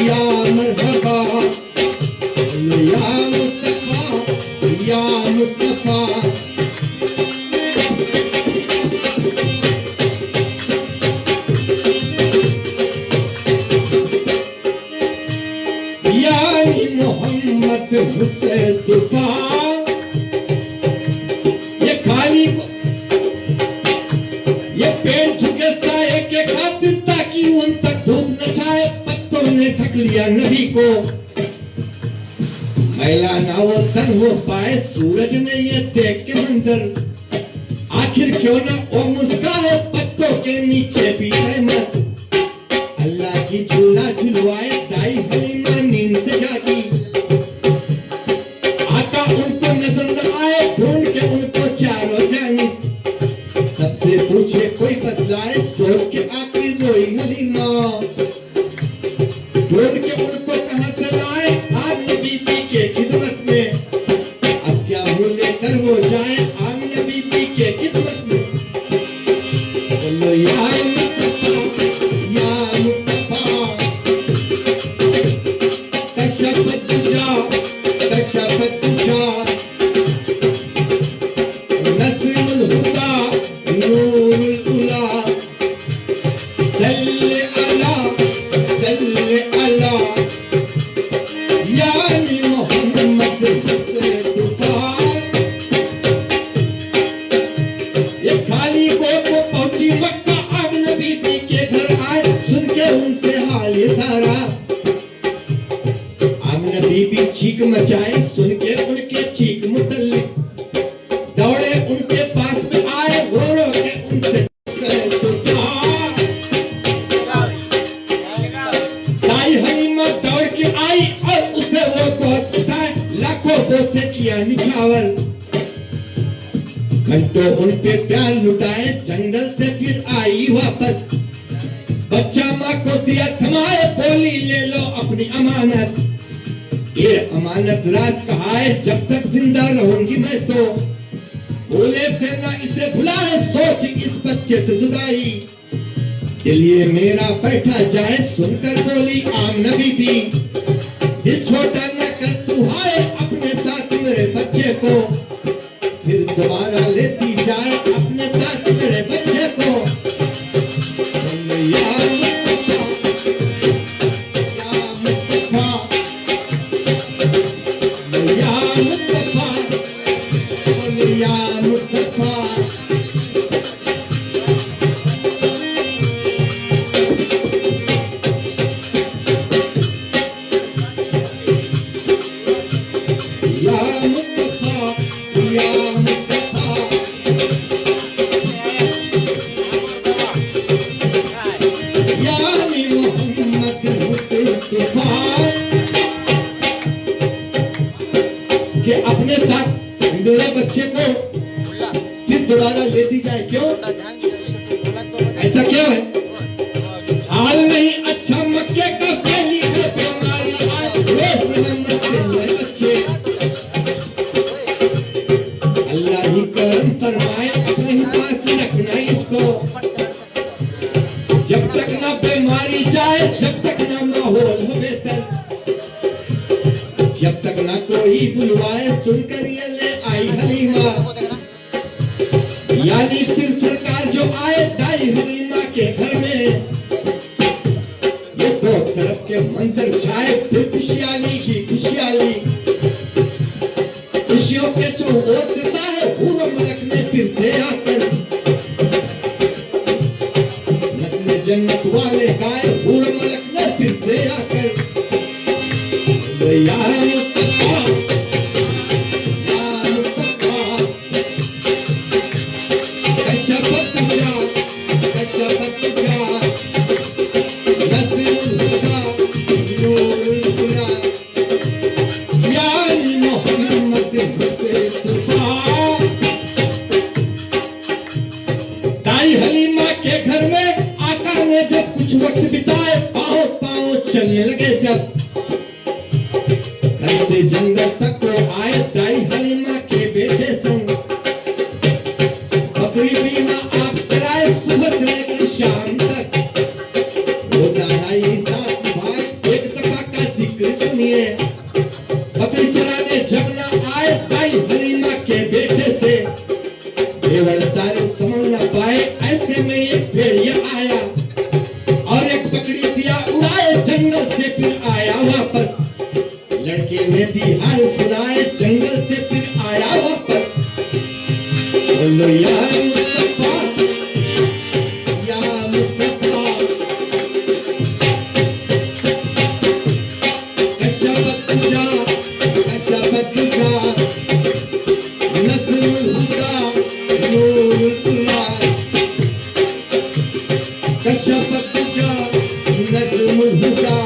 या मरहबा, बोलो या मुस्तफा, या मुस्तफा। यानी मोहम्मद मुस्तफा, ये खाली ये पेड़ झुके साए के खातिर, ताकि उन तक धूप न जाए, पत्तों ने ढक लिया नबी को, मैला ना वो तन हो पाए। सूरज ने ये देख के मंजर, आखिर क्यों ना वो मुस्काए, पत्तों के नीचे भी रहमत, अल्लाह की झूला झुलवाए, दाई हलीमा नींद से जागी, आका उनको नजर न आए, ढूंढ के उनको चारों जानिब, सबसे पूछे कोई बतलाए, सोच के आखिर रोई हलीमा, ढूंढ के उनको कहां से लाए, आमने बीबी के खिदमत में, अब क्या मुंह लेकर वो जाए आमने बीबी के खिदमत में। बोलो या मुस्तफा, या मुस्तफा, कशफत तुझा, कशफत तुझा, नज़्मुल हुदा, नूरुल हुदा, सल्ले अला, सल्ले अला, यानी मोहम्मद मुस्तफा। ये खाली गोद को पहुंची मक्का, आमना बीबी के घर आए, सुन के उनसे हाल ये सारा, आमना बीबी चीख मचाए, सुन के उनके चीख मुतल्लिक, दौड़े उनके पास में आए, रो रो के उनसे दाई हलीमा दौड़ के आई और उसे वो गोद उठाए, लाखों बोसे किया निछावर, घंटों उन पे प्यार लुटाए, जंगल से फिर आई वापस, बच्चा माँ को दिया थमाए, बोली ले लो अपनी अमानत, ये अमानत राज कहा है, जब तक जिंदा रहूंगी मैं तो, बोले से ना इसे भुलाए, सोच इस बच्चे से जुदाई, दिल ये मेरा बैठा जाए, सुनकर बोली आमना बीबी, दिल छोटा न कर तू हाय, अपने साथ मेरे बच्चे को, फिर दोबारा लेती जाए अपने साथ मेरे बच्चे को। बोलो या मुस्तफा, या मुस्तफा, बोलो या मुस्तफा, बोलो या मुस्तफा। बात मेरे बच्चे को फिर दोबारा ले दी जाए, क्यों? ऐसा क्यों है? हाल नहीं अच्छा मक्के का फैली है बीमारी, बच्चे अल्लाह ही करम फरमाए, अपने ही पास रखना इसको, जब तक ना बीमारी जाए, जब तक ना माहौल हो बेहतर, जब तक ना कोई बुलवाए, सुनकर ये ले आई हलीमा, यानी फिर सरकार जो आए दाई हलीमा के घर में, ये दो तरफ के मंजर छाए, फिर खुशहाली ही खुशहाली, खुशियों के जो होता है पूरा मलक ने फिर से आकर, नकले जन्नत वाले गाए पूरा मलक ने फिर से आकर, या मुस्तफा, या मुस्तफा, कशफत जा, कशफत जा, नसीरुल हुदा, नूरुल हुदा, यानी मोहम्मद मुस्तफा। दाई हलीमा के घर में आका ने जब कुछ वक्त बिताए, पाँव पाँव चलने लगे, जब घर से जंगल तक को आए दाई हलीमा के बेटे संग, बकरी बीमा आप चराए सुबह से लेकर शाम तक, रोजाना ही साथ भाई एक दफा का जिक्र सुनिए, बकरी चराने जब न आए दाई हलीमा के बेटे से, केवल सारे समझ न पाए, ऐसे में एक भेड़िया आया और एक बकरी दिया उड़ाए, जंगल से फिर आया वापस, लड़के ने दी हाल सुनाए, जंगल से फिर आया वापस, बोलो या मुस्तफा, या मुस्तफा, कशफत जा, कशफत जा, नस्रुल हुदा, नूरुल हुदा, कशफत जा, नस्रुल हुदा,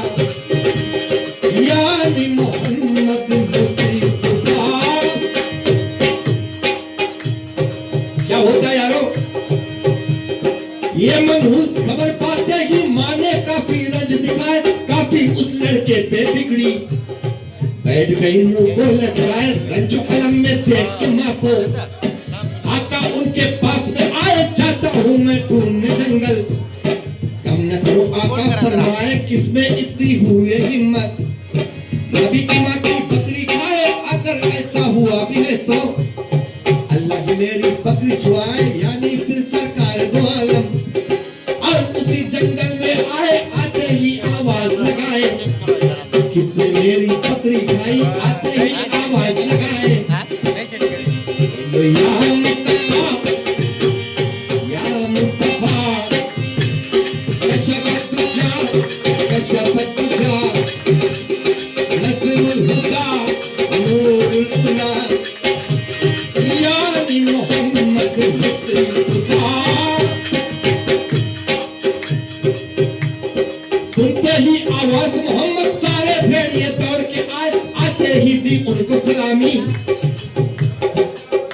यानी मोहम्मद मुस्तफा। क्या होता यारो, ये मनहूस खबर पाते ही माँ ने काफी रंज दिखाए, काफी उस लड़के पे बिगड़ी, बैठ गई मुंह को लटकाए, रंजो कलम में देख के माँ को, आका उनके पास में आए, जाता हूँ मैं ढूंढने जंगल, कम न करो आका फरमाए, किसमें इतनी हुई हिम्मत, नबी की माँ की बकरी खाए, अगर ऐसा हुआ भी है तो अल्लाह मेरी बकरी छुआए, यानी फिर सरकार दो आलम, और उसी जंगल में आए, आते ही आवाज लगाए, किसने मेरी बकरी खाई, आते ही आवाज लगाए, नहीं चेंज करें, या मुस्तफा, या मुस्तफा, कशफत जा, कशफत जा, नस्रुल हुदा, नूरुल हुदा, यानी मोहम्मद मुस्तफा। सुनते ही आवाज मोहम्मद, सारे भेड़िए दौड़ के आए, आते ही दी उनको सलामी,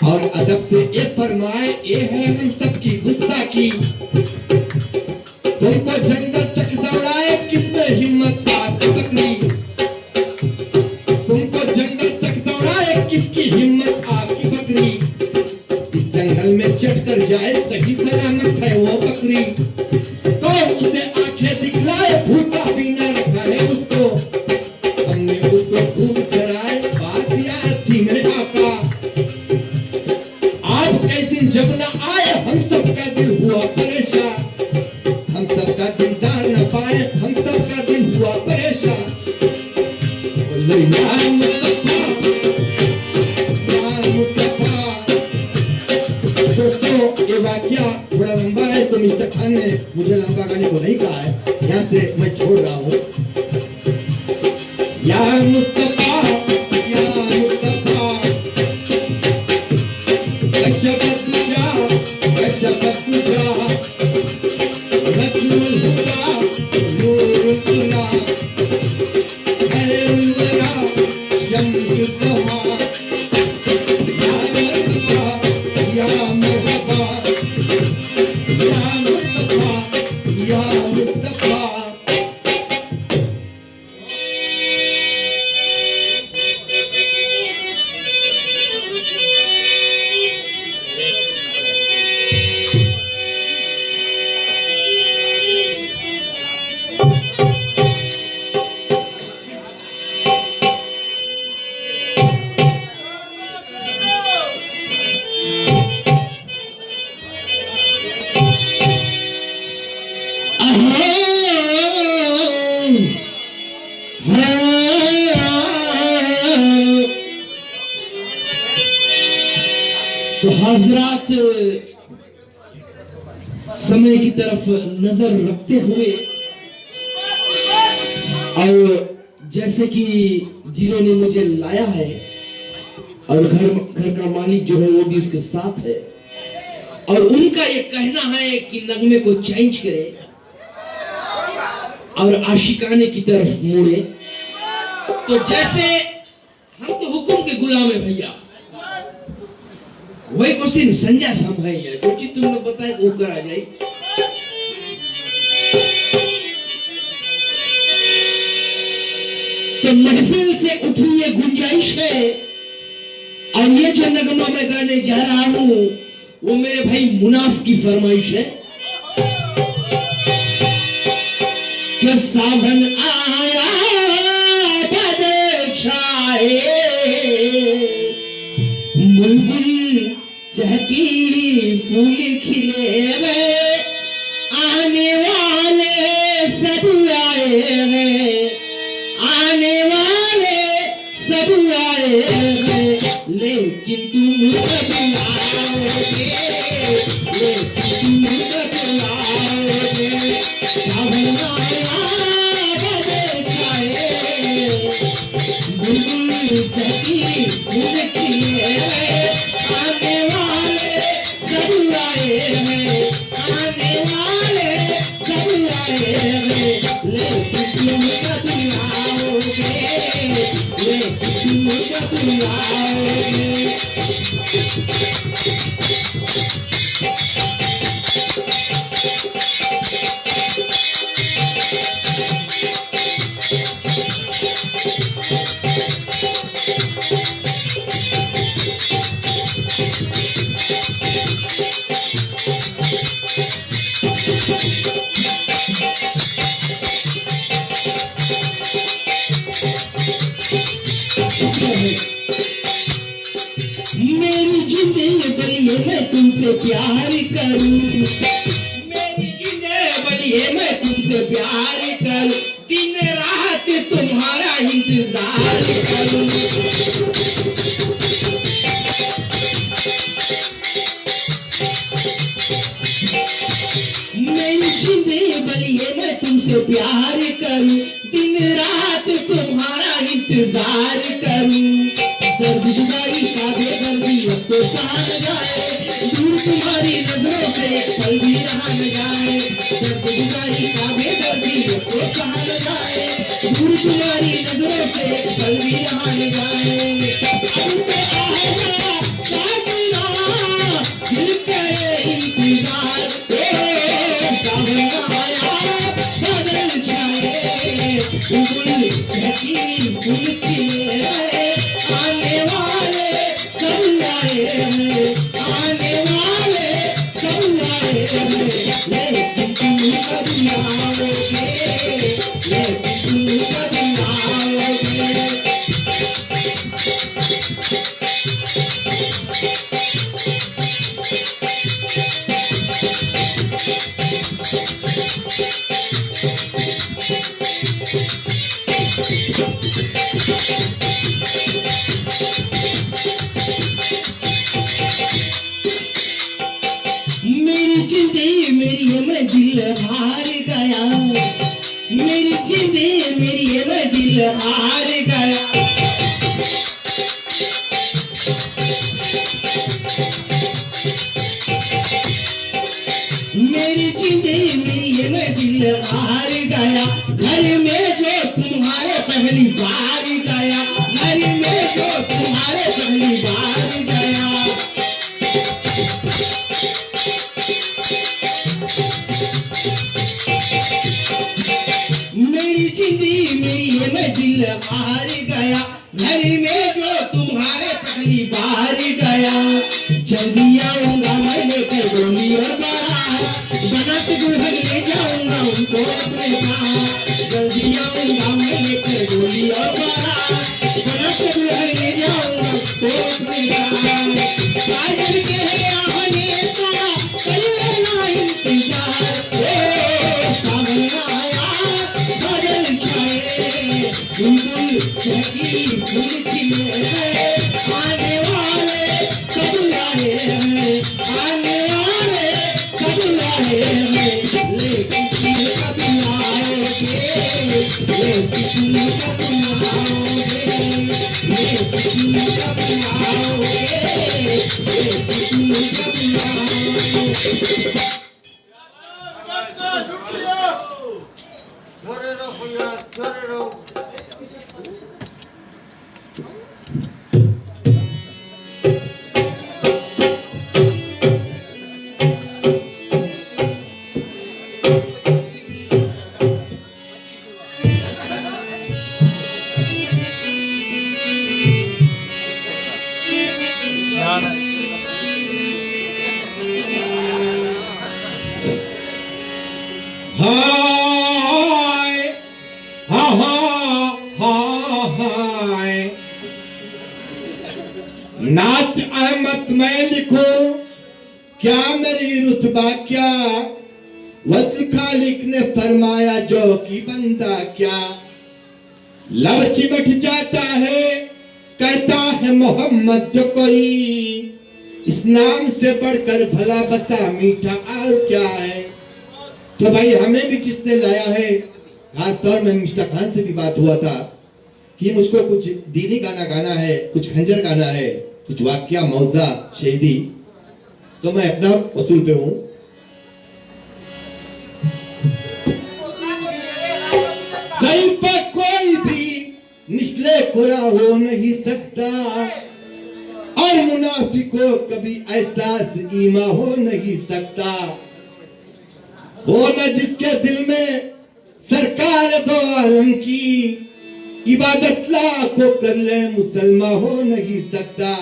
और अदब से ये फरमाए, ये है हम सबकी गुस्ताखी, तुमको जंगल तक दौड़ाए, किसने हिम्मत आपकी बकरी, तुमको जंगल तक दौड़ाए, किसकी हिम्मत आपकी बकरी, इस जंगल में चढ़कर जाए, सही सलामत है वो बकरी, तो उसे आंखें दिखलाए, भूखा भी न रखा है उसको, हमने उसको खूब चराए, बात याद थी मेरे आका, आप कई दिन जब न आए, हम सबका दिल हुआ परेशान, हम सबका दीदार न पाए, हम सबका दिल हुआ परेशान, बोलो या मुस्तफा, या मुस्तफा। दोस्तों ये वाकया थोड़ा लंबा है, तो मिस्टर खान ने मुझे लंबा गाने को नहीं कहा है, यहाँ से मैं छोड़ रहा हूँ। या मुस्तफा, या मुस्तफा, कशफत जा, कशफत जा, नस्रुल हुदा, नूरुल हुदा, खैरुल वरा, शम्सुल ज़ुहा, तो हाजरात समय की तरफ नजर रखते हुए और जैसे कि जिन्होंने मुझे लाया है और घर का मालिक जो है वो भी उसके साथ है और उनका ये कहना है कि नगमे को चेंज करे और आशिकाने की तरफ मुड़े, तो जैसे हम तो हुक्म के गुलाम है भैया, वही क्वेश्चन संजय साहब है या जो चीज तुम लोग बताए वो करा जाए। तो महफिल से उठी ये गुंजाइश है और ये जो नगमा मैं गाने जा रहा हूं वो मेरे भाई मुनाफ की फरमाइश है कि सावन आया बदल छाए, बुलबुल चहकी फूल खिले वे, आने वाले सब आए हैं, आने वाले सब आए हैं, लेकिन तुम कब आओगे, लेकिन तुम कब आओगे, सावन आया बदल छाए, बुलबुल चहकी फूल खिले वे, आने वाले सब आए हैं, आने वाले सब आए हैं, लेकिन तुम कब आओगे, लेकिन तुम कब आओगे। मेरी जिंदगी बलिए मैं तुमसे प्यार करूं, मेरी जिंदगी बलिए मैं तुमसे प्यार करूं, दिन रात तुम्हारा इंतजार करूं। मेरी जिंदगी बलिए मैं तुमसे प्यार करूं, दिन रात तुम्हारा इंतजार करूं, दर्द जुदाई का बेदर्दी अब तो सहा न जाए, दूर तुम्हारी नजरों से पल भी रहा न जाए, दर्द जुदाई का बेदर्दी अब तो सहा न जाए, दूर तुम्हारी नजरों से पल भी रहा न जाए, अब तो आएगा साजना दिल करे इंतजार, सावन आया बदल जाए, बुलबुल चहकी फूल खिले, आने वाले सब आए हैं, आने वाले सब आए हैं, लेकिन तुम कब आओगे, लेकिन तुम कब आओगे। मेरी जिंदगी मेरी है मैं दिल हार गया, मेरी जिंदगी मेरी है मैं दिल हार गया, मेरी जिंदगी मेरी है मैं दिल हार गया, घर में जो तुम्हारे पहली बार गया, घर में जो तुम्हारे पहली बार गया, मेरी जिंदगी मेरी है मैं दिल हार गया, घर में जो तुम्हारे पहली बार गया, जल्दी आऊंगा मैं लेकर डोली और बारात, बनात दुल्हन ले जाऊंगा उनको अपने साथ, जल्दी आऊंगा मैं लेकर डोली और बारात, बनात दुल्हन ले जाऊंगा उनको अपने साथ, साजन के आने का कर लेना इंतजार, सावन आया बदल छाए, बुलबुल चहकी फूल खिले, आने वाले सब आए जोरे रहो भैया, जोरे रहो। हाय हा हा हाय नात अहमद मैं लिखो क्या मेरी रुतबा क्या वज खालिक ने फरमाया जो की बंदा क्या लब चिमट जाता है कहता है मोहम्मद जो कोई इस नाम से बढ़कर भला बता मीठा और क्या है। तो भाई हमें भी किसने लाया है, खास तौर में मिस्टर खान से भी बात हुआ था कि मुझको कुछ दीनी गाना गाना है, कुछ खंजर गाना है, कुछ वाक्या मौजा शहीदी, तो मैं अपना वसूल पे हूं। सही पे कोई भी निचले कोया हो नहीं सकता और मुनाफिको कभी एहसास ईमा हो नहीं सकता। वो न जिसके दिल में सरकार दो आलम की इबादत लाखों कर ले मुसलमान हो नहीं सकता।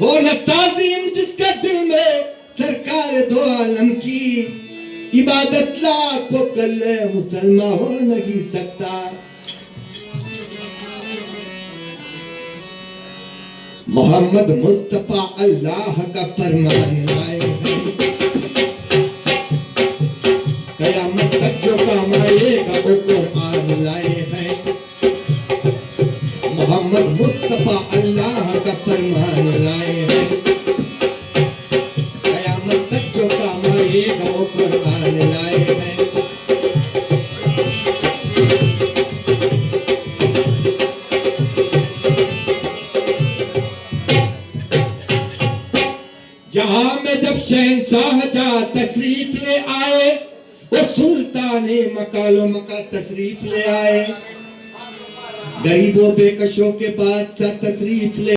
वो न ताजीम जिसके दिल में सरकार दो आलम की इबादत लाखों कर ले मुसलमान हो नहीं सकता। मोहम्मद मुस्तफा अल्लाह का फरमान आए हैं, कयामत तक जो काम आएगा वो कुरान लाए हैं। मोहम्मद मुस्तफा अल्लाह का फरमान लाए हैं, कयामत तक जो काम आएगा वो कुरान लाए हैं। जहां में जब शहंशाह जा तशरीफ ले आए वो सुल्ताने मकालो मका तशरीफ ले आए, गरीबों बेकशों के बादशाह तशरीफ ले